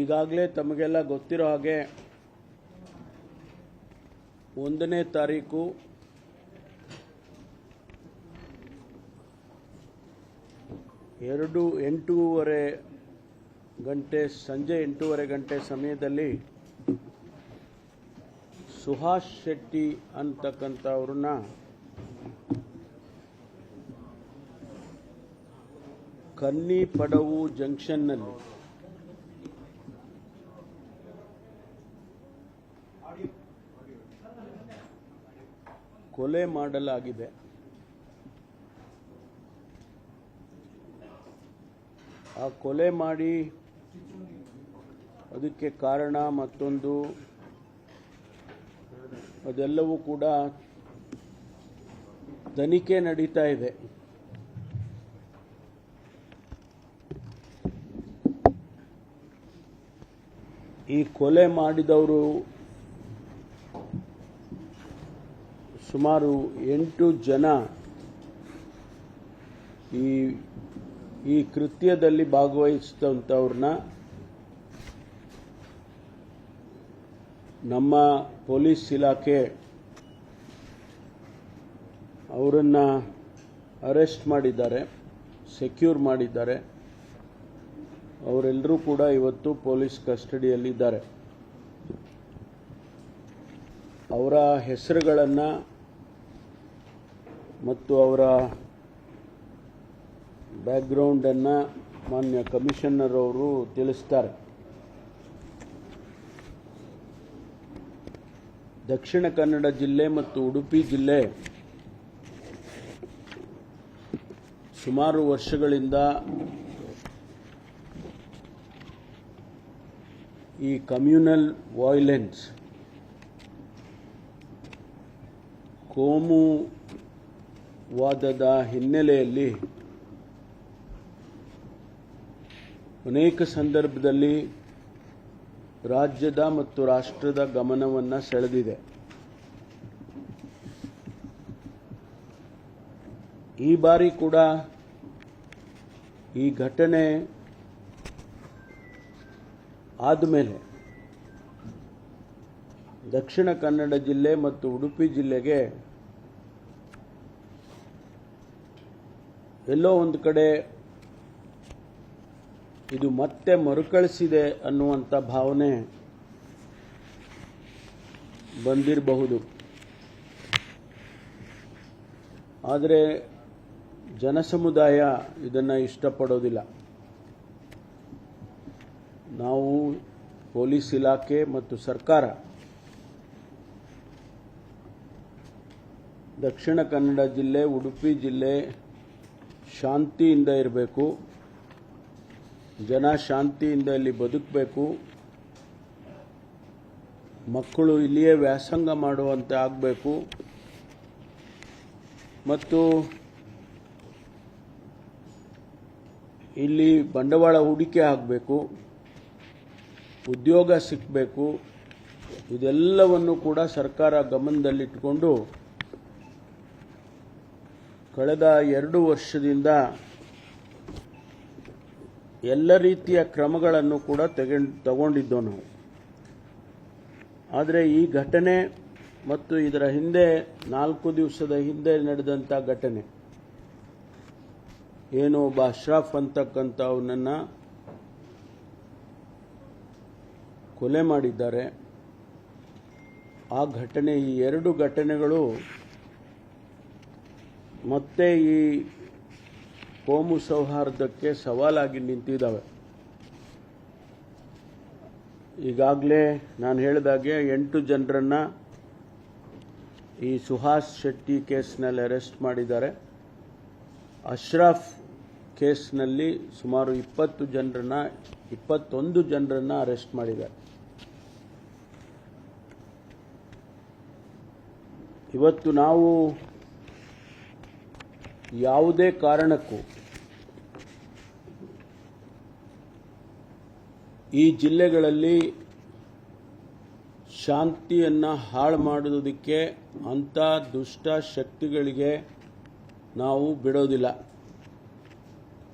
ಈಗಾಗಲೇ ತಮಗೆಲ್ಲ ಗೊತ್ತಿರೋ ಹಾಗೆ 1ನೇ ತಾರೀಕು ಸಂಜೆ 8:30 ಗಂಟೆ ಸಮಯದಲ್ಲಿ ಸುಹಾಸ್ ಶೆಟ್ಟಿ ಅಂತಕ್ಕಂಥವ್ರನ್ನ ಕನ್ನಿ ಪಡವು ಜಂಕ್ಷನ್ನಲ್ಲಿ ಕೊಲೆ ಮಾಡಲಾಗಿದೆ. ಆ ಕೊಲೆ ಮಾಡಿ ಅದಕ್ಕೆ ಕಾರಣ ಮತ್ತೊಂದು ಅದೆಲ್ಲವೂ ಕೂಡ ತನಿಖೆ ನಡೀತಾ ಇದೆ. ಈ ಕೊಲೆ ಮಾಡಿದವರು ಸುಮಾರು 8 ಜನ ಈ ಕೃತ್ಯದಲ್ಲಿ ಭಾಗವಹಿಸಿದಂಥವ್ರನ್ನ ನಮ್ಮ ಪೊಲೀಸ್ ಇಲಾಖೆ ಅವರನ್ನು ಅರೆಸ್ಟ್ ಮಾಡಿದ್ದಾರೆ, ಸೆಕ್ಯೂರ್ ಮಾಡಿದ್ದಾರೆ. ಅವರೆಲ್ಲರೂ ಕೂಡ ಇವತ್ತು ಪೊಲೀಸ್ ಕಸ್ಟಡಿಯಲ್ಲಿದ್ದಾರೆ. ಅವರ ಹೆಸರುಗಳನ್ನು ಮತ್ತು ಅವರ ಬ್ಯಾಕ್ಗ್ರೌಂಡನ್ನು ಮಾನ್ಯ ಕಮಿಷನರ್ ಅವರು ತಿಳಿಸ್ತಾರೆ. ದಕ್ಷಿಣ ಕನ್ನಡ ಜಿಲ್ಲೆ ಮತ್ತು ಉಡುಪಿ ಜಿಲ್ಲೆ ಸುಮಾರು ವರ್ಷಗಳಿಂದ ಈ ಕಮ್ಯುನಲ್ ವೈಲೆನ್ಸ್, ಕೋಮುವಾದದ ಹಿನ್ನೆಲೆಯಲ್ಲಿ ಅನೇಕ ಸಂದರ್ಭದಲ್ಲಿ ರಾಜ್ಯದ ಮತ್ತು ರಾಷ್ಟ್ರದ ಗಮನವನ್ನು ಸೆಳೆದಿದೆ. ಈ ಬಾರಿ ಕೂಡ ಈ ಘಟನೆ ಆದಮೇಲೆ ದಕ್ಷಿಣ ಕನ್ನಡ ಜಿಲ್ಲೆ ಮತ್ತು ಉಡುಪಿ ಜಿಲ್ಲೆಗೆ ಎಲ್ಲೋ ಒಂದು ಕಡೆ ಇದು ಮತ್ತೆ ಮರುಕಳಿಸಿದೆ ಅನ್ನುವಂಥ ಭಾವನೆ ಬಂದಿರಬಹುದು. ಆದರೆ ಜನಸಮುದಾಯ ಇದನ್ನು ಇಷ್ಟಪಡೋದಿಲ್ಲ. ನಾವು ಪೊಲೀಸ್ ಇಲಾಖೆ ಮತ್ತು ಸರ್ಕಾರ ದಕ್ಷಿಣ ಕನ್ನಡ ಜಿಲ್ಲೆ, ಉಡುಪಿ ಜಿಲ್ಲೆ ಶಾಂತಿಯಿಂದ ಇರಬೇಕು, ಜನ ಶಾಂತಿಯಿಂದ ಇಲ್ಲಿ ಬದುಕಬೇಕು, ಮಕ್ಕಳು ಇಲ್ಲಿಯೇ ವ್ಯಾಸಂಗ ಮಾಡುವಂತೆ ಆಗಬೇಕು ಮತ್ತು ಇಲ್ಲಿ ಬಂಡವಾಳ ಹೂಡಿಕೆ ಆಗಬೇಕು, ಉದ್ಯೋಗ ಸಿಕ್ಕಬೇಕು. ಇದೆಲ್ಲವನ್ನು ಕೂಡ ಸರ್ಕಾರ ಗಮನದಲ್ಲಿಟ್ಟುಕೊಂಡು ಕಳೆದ 2 ವರ್ಷದಿಂದ ಎಲ್ಲ ರೀತಿಯ ಕ್ರಮಗಳನ್ನು ಕೂಡ ತಗೊಂಡಿದ್ದೆವು ನಾವು. ಆದರೆ ಈ ಘಟನೆ ಮತ್ತು ಇದರ ಹಿಂದೆ 4 ದಿವಸದ ಹಿಂದೆ ನಡೆದಂಥ ಘಟನೆ ಏನು, ಒಬ್ಬ ಅಶ್ರಫ್ ಅಂತಕ್ಕಂಥವನನ್ನು ಕೊಲೆ ಮಾಡಿದ್ದಾರೆ. ಆ ಘಟನೆ, ಈ 2 ಘಟನೆಗಳು ಮತ್ತೆ ಈ ಕೋಮು ಸೌಹಾರ್ದಕ್ಕೆ ಸವಾಲಾಗಿ ನಿಂತಿದ್ದಾವೆ. ಈಗಾಗಲೇ ನಾನು ಹೇಳಿದಾಗೆ 8 ಜನರನ್ನು ಈ ಸುಹಾಸ್ ಶೆಟ್ಟಿ ಕೇಸ್ನಲ್ಲಿ ಅರೆಸ್ಟ್ ಮಾಡಿದ್ದಾರೆ. ಅಶ್ರಫ್ ಕೇಸ್ನಲ್ಲಿ ಸುಮಾರು 21 ಜನರನ್ನ ಅರೆಸ್ಟ್ ಮಾಡಿದ್ದಾರೆ. ಇವತ್ತು ನಾವು ಯಾವುದೇ ಕಾರಣಕ್ಕೂ ಈ ಜಿಲ್ಲೆಗಳಲ್ಲಿ ಶಾಂತಿಯನ್ನು ಹಾಳು ಮಾಡುವುದಕ್ಕೆ ಅಂಥ ದುಷ್ಟ ಶಕ್ತಿಗಳಿಗೆ ನಾವು ಬಿಡೋದಿಲ್ಲ.